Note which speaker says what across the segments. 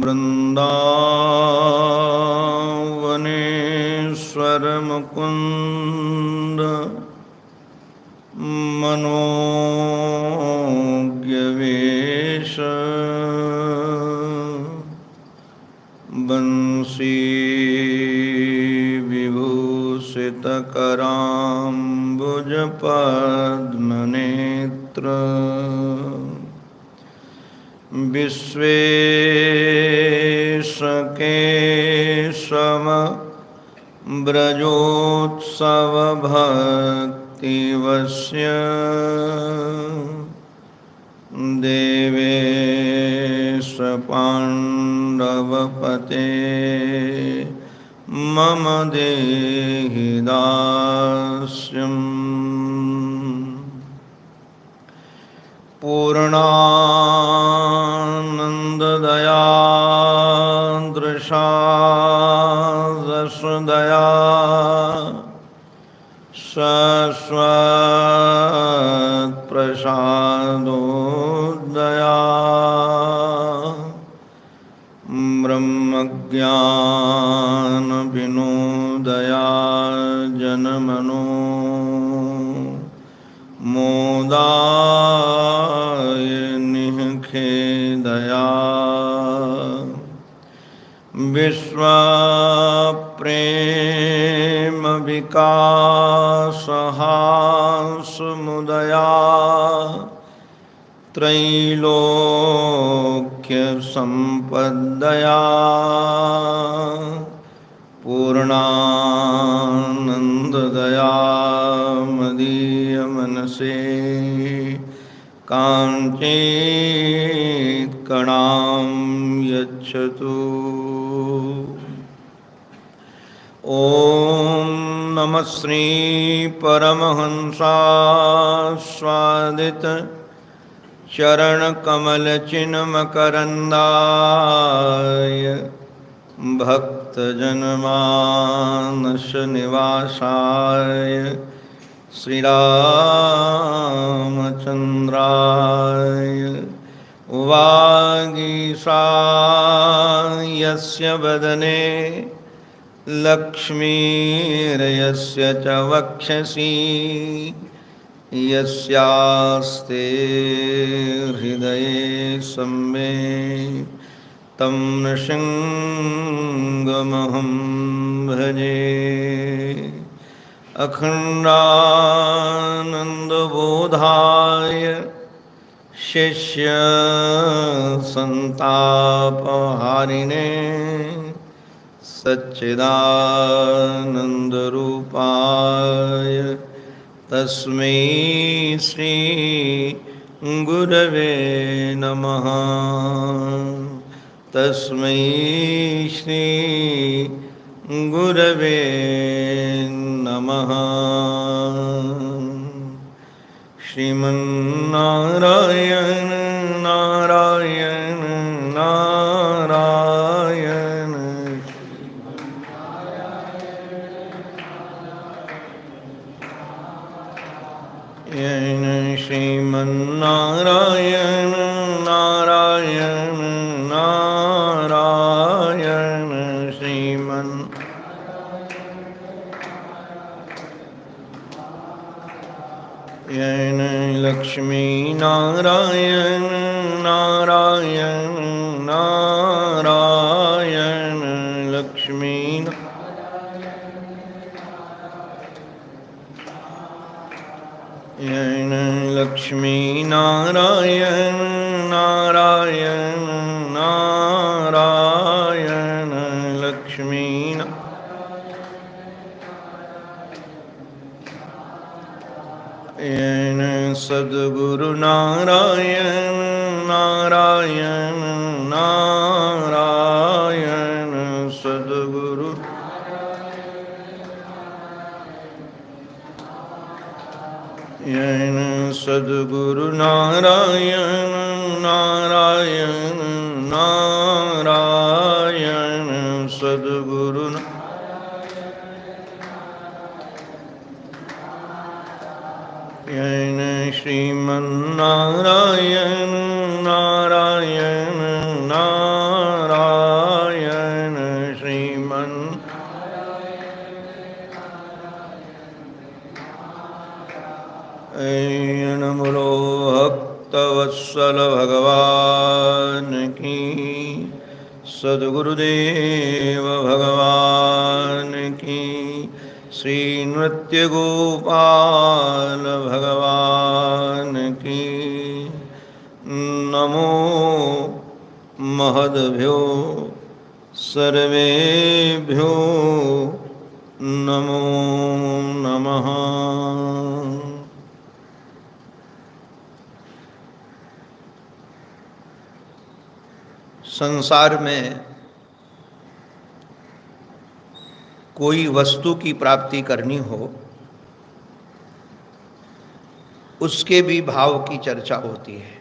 Speaker 1: वृंदावनेश्वर मुकुंद मनोज्ञवेश बंसी विभूषितकराम्बुज पद्मनेत्र विश्वेशकेशव ब्रजोत्सव भक्तिवश्य देवेश पाण्डवपते मम देहि दास्यम् पूर्णानन्ददया दृशा रसदया शाश्वतप्रसादोदया ब्रह्मज्ञानविनोदया जनमनो मोदाय निःखेदया विश्वप्रेम विकासहासमुदया त्रैलोक्यसम्पद्दया पूर्णानन्ददया मदीयमनसे काञ्चित् कणां यच्छतु। ॐ नमः श्री परमहंसास्वादित चरणकमलचिन्मकरन्दाय भक्तजनमानसनिवासाय श्रीरामचन्द्राय वागीशाय यस्य वदने लक्ष्मीर्यस्य च वक्षसि यस्यास्ते हृदये संवित् तं नृसिंहमहं भजे। अखण्डानन्दबोधाय शिष्यसन्तापहारिणे सच्चिदानन्दरूपाय तस्मै श्री गुरवे नमः। तस्मै श्री गुरवे नमः। श्रीमन्नारायण नारायण नारायण श्रीमन्नारायण नारायण नारायण श्रीमन्नारायण लक्ष्मीनारायण नारायण नारायण लक्ष्मी लक्ष्मीनारायण नारायण नारायण लक्ष्मी सद्गुरु नारायण नारायण नारायण सद्गुरु सद्गुरु नारायण नारायण नारायण सद्गुरु श्रीमन्नारायण नारायण नारायण भक्तवत्सल भगवान की, सद्गुरुदेव भगवान की, श्री नृत्य गोपाल भगवान की। नमो महद्भ्यो सर्वेभ्यो नमो नमः। संसार में कोई वस्तु की प्राप्ति करनी हो, उसके भी भाव की चर्चा होती है।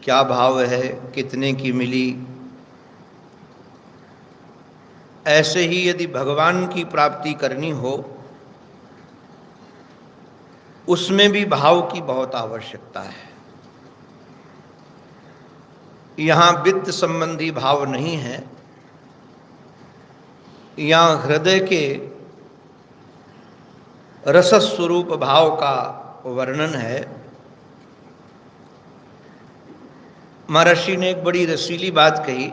Speaker 1: क्या भाव है, कितने की मिली। ऐसे ही यदि भगवान की प्राप्ति करनी हो, उसमें भी भाव की बहुत आवश्यकता है। यहाँ वित्त संबंधी भाव नहीं है, यहाँ हृदय के रस स्वरूप भाव का वर्णन है। महर्षि ने एक बड़ी रसीली बात कही।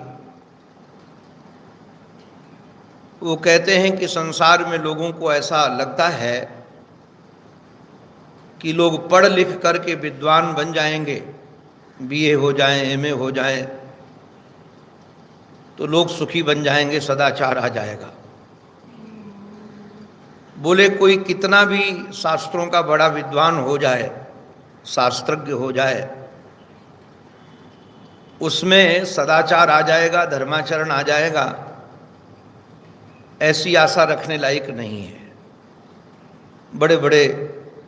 Speaker 1: वो कहते हैं कि संसार में लोगों को ऐसा लगता है कि लोग पढ़ लिख करके विद्वान बन जाएंगे, बीए हो जाएं, एमए हो जाएं, तो लोग सुखी बन जाएंगे, सदाचार आ जाएगा। बोले कोई कितना भी शास्त्रों का बड़ा विद्वान हो जाए, शास्त्रज्ञ हो जाए, उसमें सदाचार आ जाएगा, धर्माचरण आ जाएगा, ऐसी आशा रखने लायक नहीं है। बड़े बड़े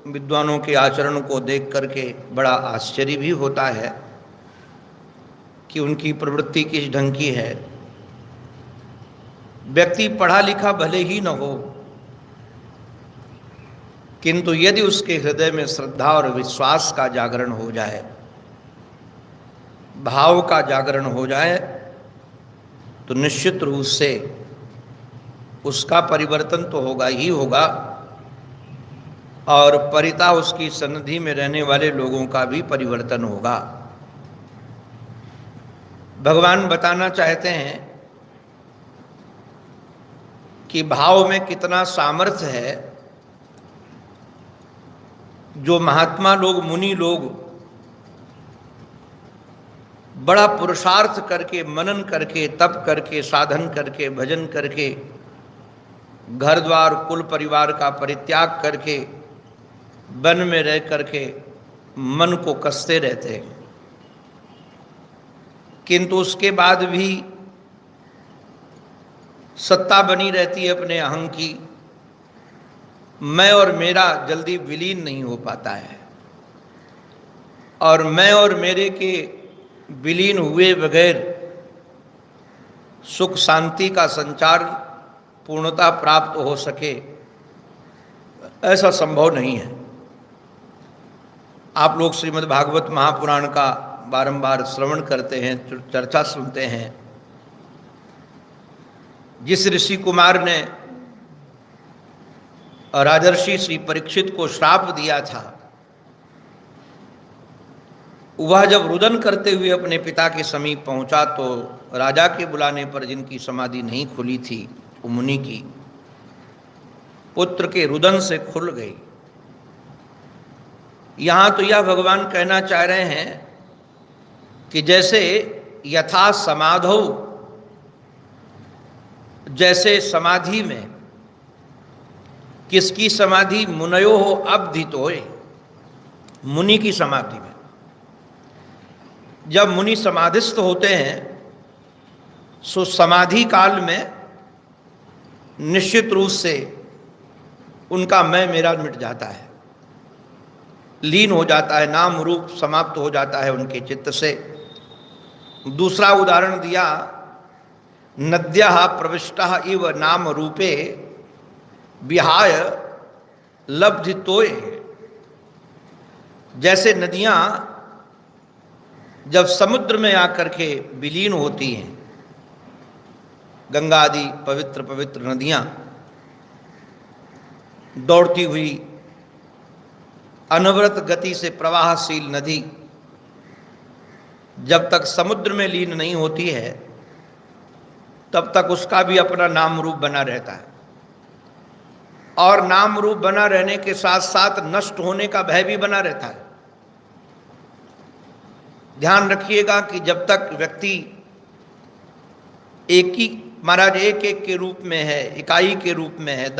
Speaker 1: विद्वानों के आचरण को देख करके बड़ा आश्चर्य भी होता है कि उनकी प्रवृत्ति किस ढंग की है। व्यक्ति पढ़ा लिखा भले ही न हो, किंतु यदि उसके हृदय में श्रद्धा और विश्वास का जागरण हो जाए, भाव का जागरण हो जाए, तो निश्चित रूप से उसका परिवर्तन तो होगा ही होगा, और परिता उसकी सन्निधि में रहने वाले लोगों का भी परिवर्तन होगा। भगवान बताना चाहते हैं कि भाव में कितना सामर्थ्य है। जो महात्मा लोग, मुनि लोग बड़ा पुरुषार्थ करके, मनन करके, तप करके, साधन करके, भजन करके, घर द्वार कुल परिवार का परित्याग करके, वन में रह करके मन को कसते रहते हैं, किंतु उसके बाद भी सत्ता बनी रहती है अपने अहं की। मैं और मेरा जल्दी विलीन नहीं हो पाता है, और मैं और मेरे के विलीन हुए बगैर सुख शांति का संचार पूर्णता प्राप्त हो सके, ऐसा संभव नहीं है। आप लोग श्रीमद् भागवत महापुराण का बारंबार श्रवण करते हैं, चर्चा सुनते हैं। जिस ऋषि कुमार ने राजर्षि श्री परीक्षित को श्राप दिया था, वह जब रुदन करते हुए अपने पिता के समीप पहुंचा, तो राजा के बुलाने पर जिनकी समाधि नहीं खुली थी, वो मुनि की पुत्र के रुदन से खुल गई। यहाँ तो यह भगवान कहना चाह रहे हैं कि जैसे यथा समाधौ, जैसे समाधि में, किसकी समाधि? मुनयो हो अब्धितोय, मुनि की समाधि में। जब मुनि समाधिस्थ होते हैं, सो समाधि काल में निश्चित रूप से उनका मैं मेरा मिट जाता है, लीन हो जाता है, नाम रूप समाप्त हो जाता है उनके चित्त से। दूसरा उदाहरण दिया, नद्यः प्रविष्टः इव नाम रूपे विहाय लब्धितोय। जैसे नदियाँ जब समुद्र में आकर के विलीन होती हैं, गंगा आदि पवित्र पवित्र नदियाँ दौड़ती हुई अनवरत गति से प्रवाहशील नदी जब तक समुद्र में लीन नहीं होती है तब तक उसका भी अपना नाम रूप बना रहता है, और नाम रूप बना रहने के साथ साथ नष्ट होने का भय भी बना रहता है। ध्यान रखिएगा कि जब तक व्यक्ति एक ही महाराज एक एक के रूप में है, इकाई के रूप में है,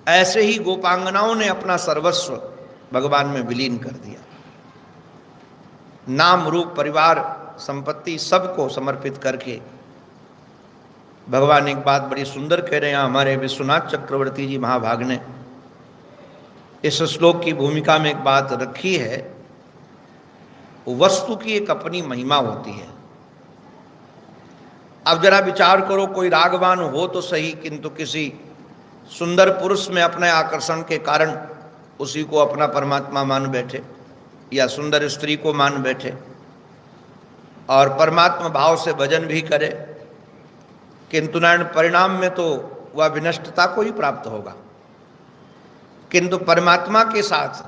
Speaker 1: ऐसे ही गोपांगनाओं ने अपना सर्वस्व भगवान में विलीन कर दिया। नाम रूप परिवार संपत्ति सबको समर्पित करके भगवान एक बात बड़ी सुंदर कह रहे हैं। हमारे विश्वनाथ चक्रवर्ती जी महाभाग ने इस श्लोक की भूमिका में एक बात रखी है, वस्तु की एक अपनी महिमा होती है। अब जरा विचार करो, कोई रागवान हो तो सही, किंतु किसी सुंदर पुरुष में अपने आकर्षण के कारण उसी को अपना परमात्मा मान बैठे, या सुंदर स्त्री को मान बैठे और परमात्मा भाव से भजन भी करे, किंतु नारायण परिणाम में तो वह विनष्टता को ही प्राप्त होगा। किंतु परमात्मा के साथ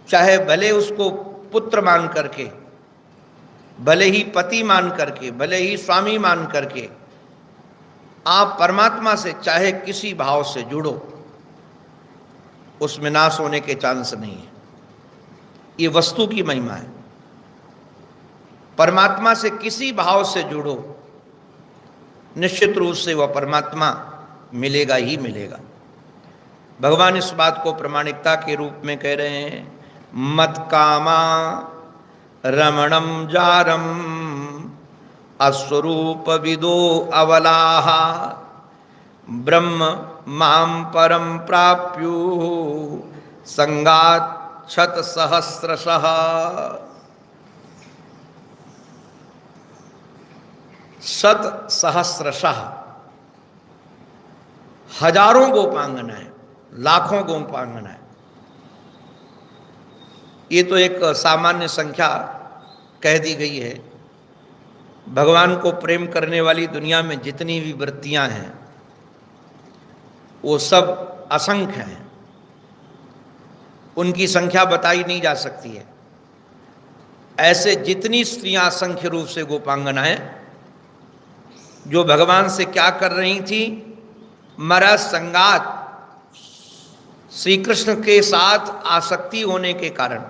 Speaker 1: चाहे भले उसको पुत्र मान करके, भले ही पति मान करके, भले ही स्वामी मान करके आप परमात्मा से चाहे किसी भाव से जुड़ो, उसमें नाश होने के चांस नहीं है। ये वस्तु की महिमा है। परमात्मा से किसी भाव से जुड़ो, निश्चित रूप से वह परमात्मा मिलेगा ही मिलेगा। भगवान इस बात को प्रमाणिकता के रूप में कह रहे हैं, मत कामा रमणम जारम अस्वरूप विदो अवलाहा ब्रह्म माम परम प्राप्यु संगात शत सहस्रशः। शत सहस्रशः, हजारों गोपांगनाएं, लाखों गोपांगनाएं। ये तो एक सामान्य संख्या कह दी गई है। भगवान को प्रेम करने वाली दुनिया में जितनी भी वृत्तियां हैं वो सब असंख्य हैं, उनकी संख्या बताई नहीं जा सकती है। ऐसे जितनी स्त्रियां असंख्य रूप से गोपांगनाएं जो भगवान से क्या कर रही थी, महाराज संगात, श्री कृष्ण के साथ आसक्ति होने के कारण,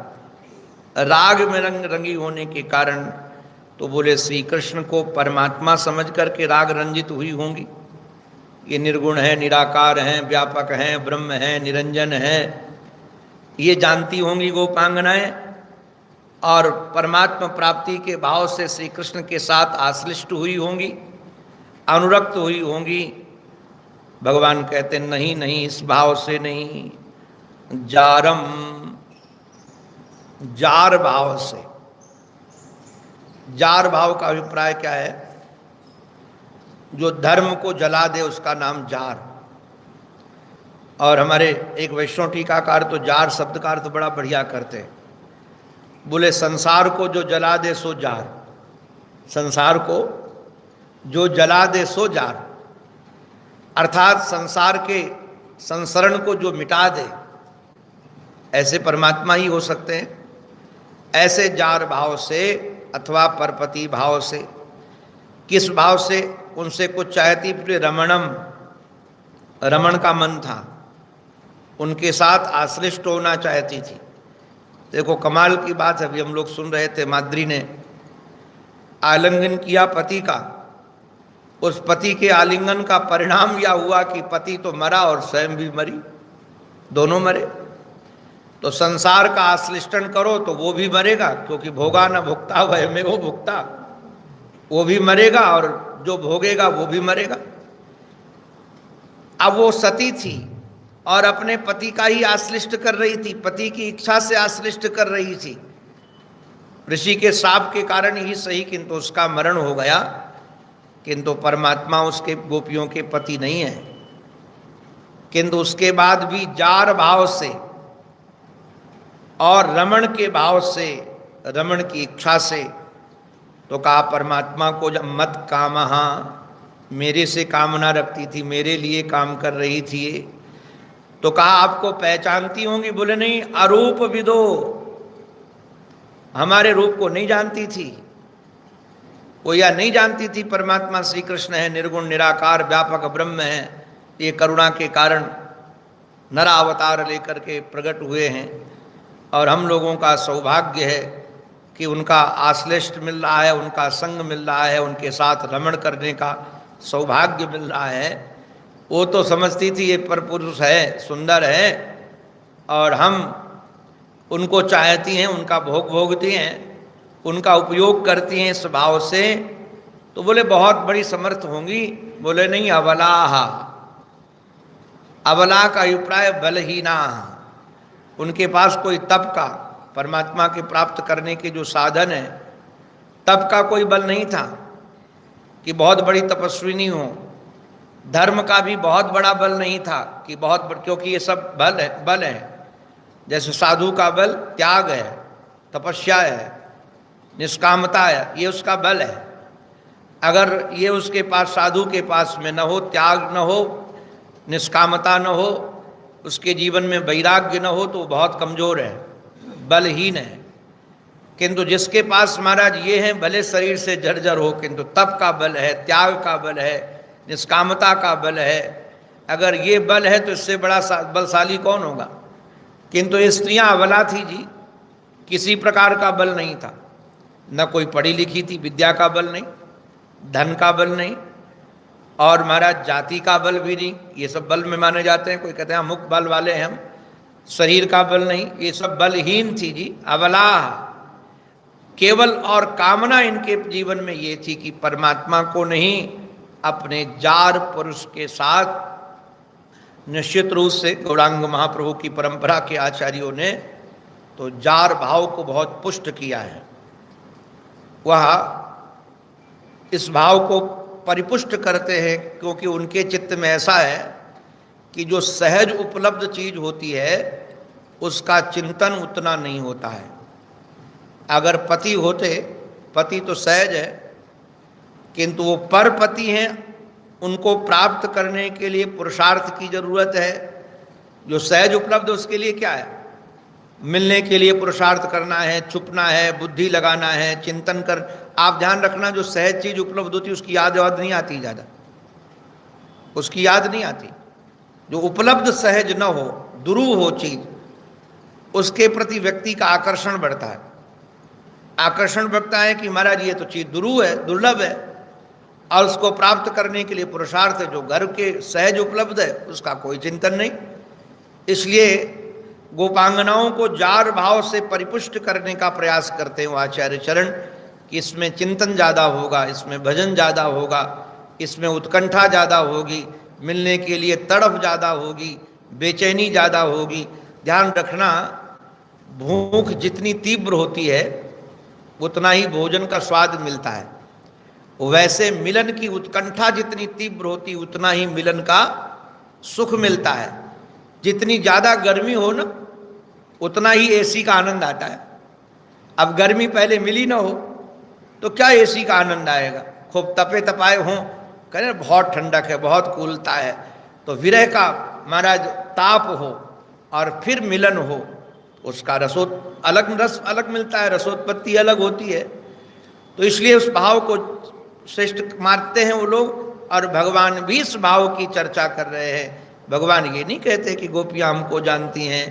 Speaker 1: राग में रंगी होने के कारण, तो बोले श्री कृष्ण को परमात्मा समझ करके राग रंजित हुई होंगी। ये निर्गुण है, निराकार हैं, व्यापक हैं, ब्रह्म हैं, निरंजन है, ये जानती होंगी गोपांगनाएं, और परमात्मा प्राप्ति के भाव से श्री कृष्ण के साथ आश्लिष्ट हुई होंगी, अनुरक्त हुई होंगी। भगवान कहते नहीं नहीं, इस भाव से नहीं, जारम, जार भाव से। जार भाव का अभिप्राय क्या है? जो धर्म को जला दे उसका नाम जार। और हमारे एक वैष्णव टीकाकार तो जार शब्द का अर्थ बड़ा बढ़िया करते हैं, बोले संसार को जो जला दे सो जार, संसार को जो जला दे सो जार, अर्थात संसार के संसरण को जो मिटा दे, ऐसे परमात्मा ही हो सकते हैं। ऐसे जार भाव से अथवा परपति भाव से, किस भाव से? उनसे कुछ चाहती, रमणम, रमण का मन था, उनके साथ आश्लिष्ट होना चाहती थी। देखो कमाल की बात है, अभी हम लोग सुन रहे थे, माद्री ने आलिंगन किया पति का, उस पति के आलिंगन का परिणाम यह हुआ कि पति तो मरा और स्वयं भी मरी, दोनों मरे। तो संसार का आश्लिष्टन करो तो वो भी मरेगा, क्योंकि भोगा न भुगता वह में वो भुगता, वो भी मरेगा और जो भोगेगा वो भी मरेगा। अब वो सती थी और अपने पति का ही आश्लिष्ट कर रही थी, पति की इच्छा से आश्लिष्ट कर रही थी। ऋषि के शाप के कारण ही सही, किंतु उसका मरण हो गया, किंतु परमात्मा उसके गोपियों के पति नहीं है। किंतु उसके बाद भी जार भाव से और रमण के भाव से, रमण की इच्छा से, तो कहा परमात्मा को जब मत कामहा, मेरे से कामना रखती थी, मेरे लिए काम कर रही थी, तो कहा आपको पहचानती होंगी? बोले नहीं, अरूप विदो, हमारे रूप को नहीं जानती थी वो, या नहीं जानती थी परमात्मा श्री कृष्ण है, निर्गुण निराकार व्यापक ब्रह्म है, ये करुणा के कारण नर अवतार लेकर के प्रकट हुए हैं। और हम लोगों का सौभाग्य है कि उनका आश्लेष्ट मिल रहा है, उनका संग मिल रहा है, उनके साथ रमण करने का सौभाग्य मिल रहा है। वो तो समझती थी ये परपुरुष है, सुंदर है, और हम उनको चाहती हैं, उनका भोग भोगती हैं, उनका उपयोग करती हैं इस भाव से। तो बोले बहुत बड़ी समर्थ होंगी? बोले नहीं, अबलाहा, अबला का अभिप्राय बलहीना, उनके पास कोई तप का, परमात्मा के प्राप्त करने के जो साधन है, तप का कोई बल नहीं था कि बहुत बड़ी तपस्विनी हो। धर्म का भी बहुत बड़ा बल नहीं था कि क्योंकि ये सब बल है। जैसे साधु का बल त्याग है, तपस्या है, निष्कामता है, ये उसका बल है। अगर ये उसके पास, साधु के पास में न हो, त्याग न हो, निष्कामता न हो, उसके जीवन में वैराग्य न हो, तो वो बहुत कमज़ोर है, बलहीन है। किंतु जिसके पास महाराज ये है, भले शरीर से जर्जर हो, किंतु तप का बल है, त्याग का बल है, निष्कामता का बल है। अगर ये बल है तो इससे बड़ा बलशाली कौन होगा? किंतु ये स्त्रियाँ अबला थी जी, किसी प्रकार का बल नहीं था, न कोई पढ़ी लिखी थी, विद्या का बल नहीं, धन का बल नहीं, और महाराज जाति का बल भी नहीं। ये सब बल में माने जाते हैं। कोई कहते हैं मुख बल वाले हैं हम, शरीर का बल नहीं, ये सब बलहीन थी जी, अबला। केवल और कामना इनके जीवन में ये थी कि परमात्मा को नहीं, अपने जार पुरुष के साथ। निश्चित रूप से गौरांग महाप्रभु की परंपरा के आचार्यों ने तो जार भाव को बहुत पुष्ट किया है। वह इस भाव को परिपुष्ट करते हैं क्योंकि उनके चित्त में ऐसा है कि जो सहज उपलब्ध चीज होती है उसका चिंतन उतना नहीं होता है। अगर पति होते, पति तो सहज है, किंतु वो पर पति हैं, उनको प्राप्त करने के लिए पुरुषार्थ की जरूरत है। जो सहज उपलब्ध उसके लिए क्या है? मिलने के लिए पुरुषार्थ करना है, छुपना है, बुद्धि लगाना है, चिंतन कर। आप ध्यान रखना, जो सहज चीज उपलब्ध होती है उसकी याद नहीं आती, ज़्यादा उसकी याद नहीं आती। जो उपलब्ध सहज न हो, दुरूह हो चीज, उसके प्रति व्यक्ति का आकर्षण बढ़ता है। आकर्षण बढ़ता है कि महाराज ये तो चीज दुरूह है, दुर्लभ है, और उसको प्राप्त करने के लिए पुरुषार्थ है। जो घर के सहज उपलब्ध है उसका कोई चिंतन नहीं। इसलिए गोपांगनाओं को जार भाव से परिपुष्ट करने का प्रयास करते हैं आचार्य चरण कि इसमें चिंतन ज़्यादा होगा, इसमें भजन ज़्यादा होगा, इसमें उत्कंठा ज़्यादा होगी, मिलने के लिए तड़फ ज़्यादा होगी, बेचैनी ज़्यादा होगी। ध्यान रखना, भूख जितनी तीव्र होती है उतना ही भोजन का स्वाद मिलता है। वैसे मिलन की उत्कंठा जितनी तीव्र होती उतना ही मिलन का सुख मिलता है। जितनी ज़्यादा गर्मी हो ना उतना ही एसी का आनंद आता है। अब गर्मी पहले मिली ना हो तो क्या एसी का आनंद आएगा? खूब तपे तपाए हों, कहें बहुत ठंडक है, बहुत कूलता है, तो विरह का महाराज ताप हो और फिर मिलन हो, उसका रस अलग मिलता है, रसोत्पत्ति अलग होती है। तो इसलिए उस भाव को श्रेष्ठ मानते हैं वो लोग, और भगवान भी इस भाव की चर्चा कर रहे हैं। भगवान ये नहीं कहते कि गोपियाँ हमको जानती हैं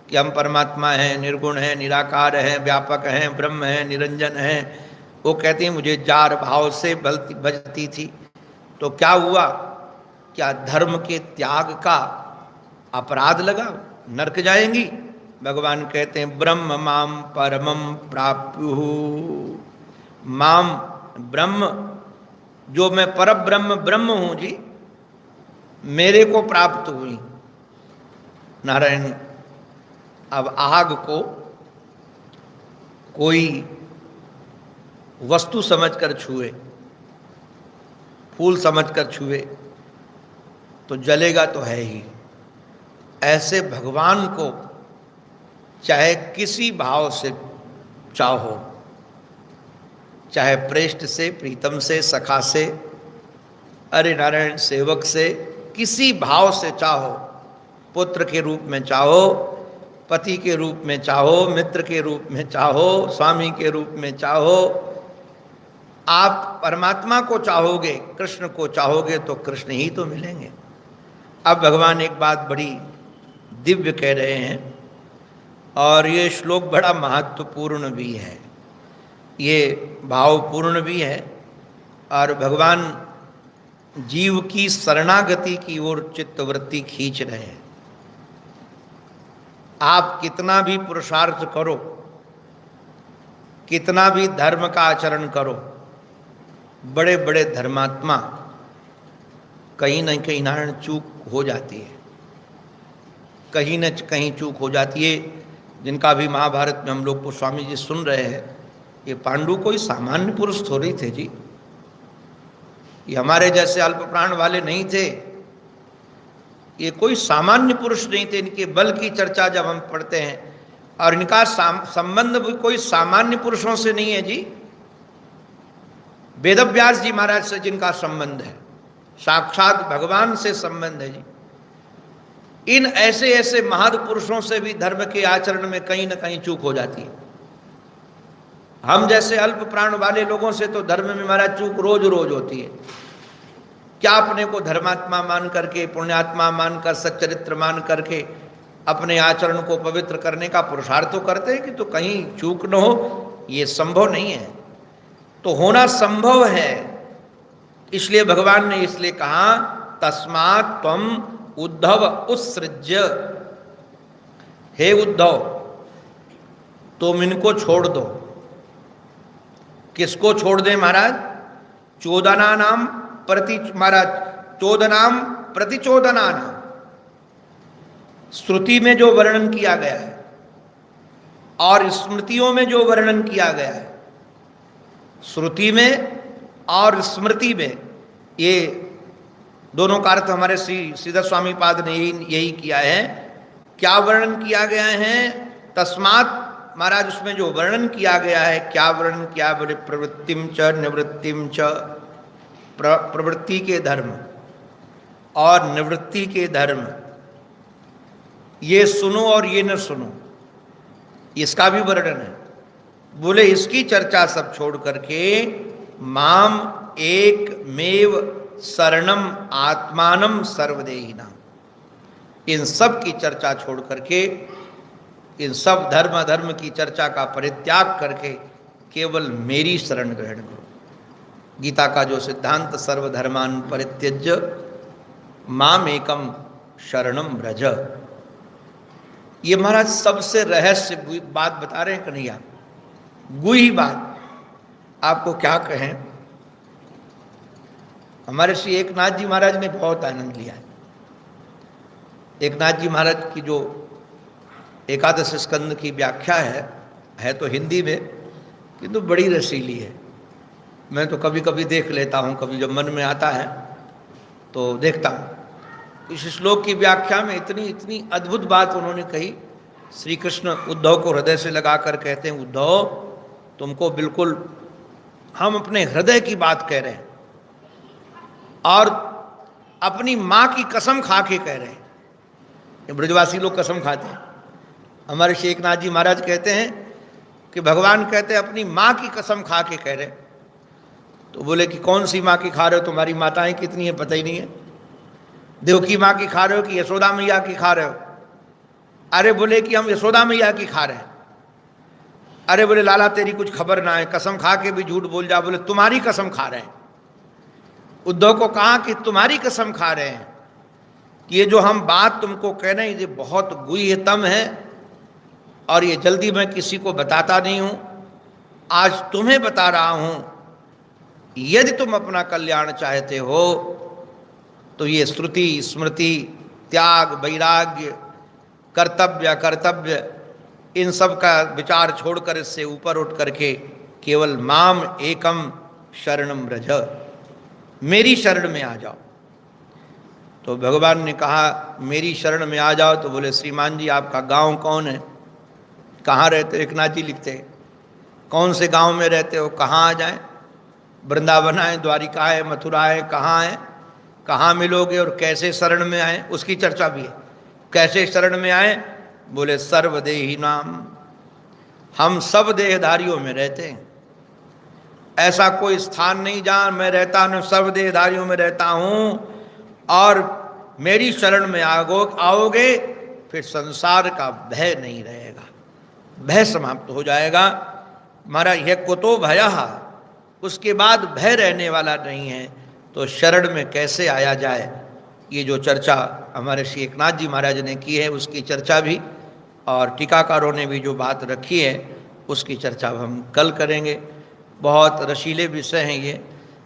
Speaker 1: कि हम परमात्मा हैं, निर्गुण हैं, निराकार हैं, व्यापक हैं, ब्रह्म हैं, निरंजन हैं। वो कहते हैं मुझे जार भाव से बजती थी। तो क्या हुआ? क्या धर्म के त्याग का अपराध लगा, नरक जाएंगी? भगवान कहते हैं ब्रह्म माम परमम प्राप्यु। माम ब्रह्म, जो मैं पर ब्रह्म हूँ जी, मेरे को प्राप्त हुई। नारायण, अब आग को कोई वस्तु समझकर छुए, फूल समझकर छुए तो जलेगा तो है ही। ऐसे भगवान को चाहे किसी भाव से चाहो, चाहे प्रेष्ठ से, प्रीतम से, सखा से, अरे नारायण सेवक से, किसी भाव से चाहो, पुत्र के रूप में चाहो, पति के रूप में चाहो, मित्र के रूप में चाहो, स्वामी के रूप में चाहो, आप परमात्मा को चाहोगे, कृष्ण को चाहोगे तो कृष्ण ही तो मिलेंगे। अब भगवान एक बात बड़ी दिव्य कह रहे हैं और ये श्लोक बड़ा महत्वपूर्ण भी है, ये भावपूर्ण भी है और भगवान जीव की शरणागति की ओर चित्तवृत्ति खींच रहे हैं। आप कितना भी पुरुषार्थ करो, कितना भी धर्म का आचरण करो, बड़े बड़े धर्मात्मा कहीं न कहीं नारायण चूक हो जाती है, कहीं न कहीं चूक हो जाती है। जिनका भी महाभारत में हम लोग को स्वामी जी सुन रहे हैं, ये पांडु कोई सामान्य पुरुष थोड़ी थे जी, ये हमारे जैसे अल्प प्राण वाले नहीं थे, ये कोई सामान्य पुरुष नहीं थे। इनके बल की चर्चा जब हम पढ़ते हैं और इनका संबंध भी कोई सामान्य पुरुषों से नहीं है जी। वेदव्यास जी महाराज से जिनका संबंध है, साक्षात भगवान से संबंध है जी। इन ऐसे ऐसे महापुरुषों से भी धर्म के आचरण में कहीं ना कहीं चूक हो जाती है। हम जैसे अल्प प्राण वाले लोगों से तो धर्म में महाराज चूक रोज रोज होती है। क्या अपने को धर्मात्मा मान करके, पुण्यात्मा मानकर, सच्चरित्र मान करके अपने आचरण को पवित्र करने का पुरुषार्थ तो करते हैं कि तो कहीं चूक न हो, ये संभव नहीं है। तो होना संभव है, इसलिए भगवान ने इसलिए कहा तस्मात् त्वम उद्धव उत्सृज्य, हे उद्धव तुम इनको छोड़ दो। किसको छोड़ दें महाराज? चोदना नाम प्रति महाराज, चोदनाम प्रतिचोदना नाम, श्रुति में जो वर्णन किया गया है और स्मृतियों में जो वर्णन किया गया है, श्रुति में और स्मृति में, ये दोनों का अर्थ हमारे श्री श्रीधर स्वामी पाद ने यही किया है। क्या वर्णन किया गया है? तस्मात् महाराज उसमें जो वर्णन किया गया है, क्या वर्णन किया? बोले प्रवृत्तिम च निवृत्तिम च, प्रवृत्ति के धर्म और निवृत्ति के धर्म, ये सुनो और ये न सुनो, इसका भी वर्णन है। बोले इसकी चर्चा सब छोड़ करके माम एक मेव शरणम आत्मानम सर्वदेहिनाम, इन सब की चर्चा छोड़ करके, इन सब धर्म अधर्म की चर्चा का परित्याग करके केवल मेरी शरण ग्रहण करो। गीता का जो सिद्धांत सर्वधर्मान परित्यज्य माम एकम शरणम व्रज, ये महाराज सबसे रहस्य बात बता रहे हैं कन्हैया, गुही बात। आपको क्या कहें, हमारे श्री एकनाथ जी महाराज ने बहुत आनंद लिया है। एकनाथ जी महाराज की जो एकादश स्कंद की व्याख्या है तो हिंदी में, किंतु बड़ी रसीली है। मैं तो कभी कभी देख लेता हूँ, कभी जब मन में आता है तो देखता हूँ। इस श्लोक की व्याख्या में इतनी इतनी अद्भुत बात उन्होंने कही। श्री कृष्ण उद्धव को हृदय से लगाकर कहते हैं, उद्धव तुमको बिल्कुल हम अपने हृदय की बात कह रहे हैं और अपनी माँ की कसम खा के कह रहे हैं। ये ब्रजवासी लोग कसम खाते हैं। हमारे श्री एकनाथ जी महाराज कहते हैं कि भगवान कहते हैं अपनी माँ की कसम खा के कह रहे हैं। तो बोले कि कौन सी माँ की खा रहे हो? तुम्हारी माताएं कितनी है पता ही नहीं है। देवकी माँ की खा रहे हो कि यशोदा मैया की खा रहे हो? अरे बोले कि हम यशोदा मैया की खा रहे हैं। अरे बोले लाला तेरी कुछ खबर ना है, कसम खा के भी झूठ बोल जा। बोले तुम्हारी कसम खा रहे हैं। उद्धव को कहा कि तुम्हारी कसम खा रहे हैं कि ये जो हम बात तुमको कह रहे हैं ये बहुत गुह्यतम है और ये जल्दी मैं किसी को बताता नहीं हूँ, आज तुम्हें बता रहा हूँ। यदि तुम अपना कल्याण चाहते हो तो ये श्रुति स्मृति, त्याग वैराग्य, कर्तव्य अकर्तव्य, इन सब का विचार छोड़कर इससे ऊपर उठ करके केवल माम एकम शरणम व्रज, मेरी शरण में आ जाओ। तो भगवान ने कहा मेरी शरण में आ जाओ। तो बोले श्रीमान जी आपका गांव कौन है, कहाँ रहते हो? एकनाथ जी लिखते हैं कौन से गांव में रहते हो, कहाँ आ जाएं? वृंदावन है, द्वारिका है, मथुरा है, कहाँ है, कहाँ मिलोगे और कैसे शरण में आए, उसकी चर्चा भी है। कैसे शरण में आए? बोले सर्वदेही नाम, हम सब देहधारियों में रहते हैं। ऐसा कोई स्थान नहीं जहाँ मैं रहता न सब देहधारियों में रहता हूँ, और मेरी शरण में आओगे फिर संसार का भय नहीं रहेगा, भय समाप्त हो जाएगा। हमारा यह कुतो भयः, उसके बाद भय रहने वाला नहीं है। तो शरण में कैसे आया जाए, ये जो चर्चा हमारे श्री एकनाथ जी महाराज ने की है उसकी चर्चा भी, और टीकाकारों ने भी जो बात रखी है उसकी चर्चा हम कल करेंगे। बहुत रसीले विषय हैं ये।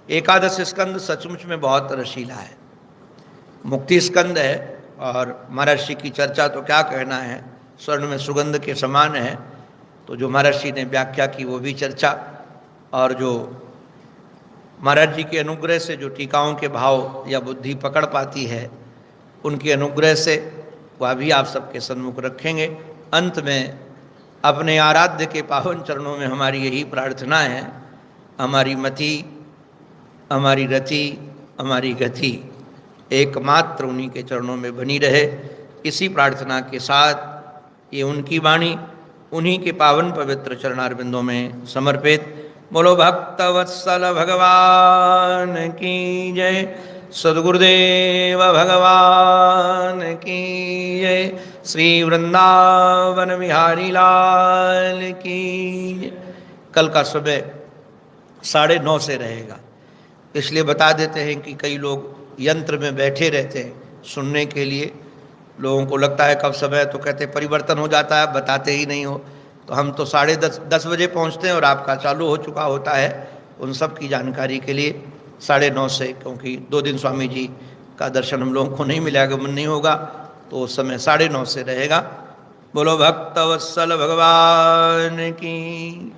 Speaker 1: एकादश स्कंद सचमुच में बहुत रसीला है, मुक्ति स्कंद है, और महर्षि की चर्चा तो क्या कहना है, स्वर्ण में सुगंध के समान है। तो जो महर्षि ने व्याख्या की वो भी चर्चा, और जो महाराज जी के अनुग्रह से जो टीकाओं के भाव या बुद्धि पकड़ पाती है उनके अनुग्रह से वह भी आप सबके सन्मुख रखेंगे। अंत में अपने आराध्य के पावन चरणों में हमारी यही प्रार्थना है, हमारी मति, हमारी रति, हमारी गति एकमात्र उन्हीं के चरणों में बनी रहे। इसी प्रार्थना के साथ ये उनकी वाणी उन्हीं के पावन पवित्र चरणारविंदों में समर्पित। बोलो भक्तवत्सल भगवान की जय, सद्गुरुदेव भगवान की जय, श्री वृंदावन बिहारी लाल की जय। कल का सुबह 9:30 से रहेगा, इसलिए बता देते हैं कि कई लोग यंत्र में बैठे रहते हैं सुनने के लिए। लोगों को लगता है कब समय, तो कहते परिवर्तन हो जाता है, बताते ही नहीं हो। तो हम तो 10:30 बजे पहुंचते हैं और आपका चालू हो चुका होता है। उन सब की जानकारी के लिए 9:30 से, क्योंकि 2 दिन स्वामी जी का दर्शन हम लोगों को नहीं मिला, आगमन नहीं होगा, तो उस समय 9:30 से रहेगा। बोलो भक्तवत्सल भगवान की।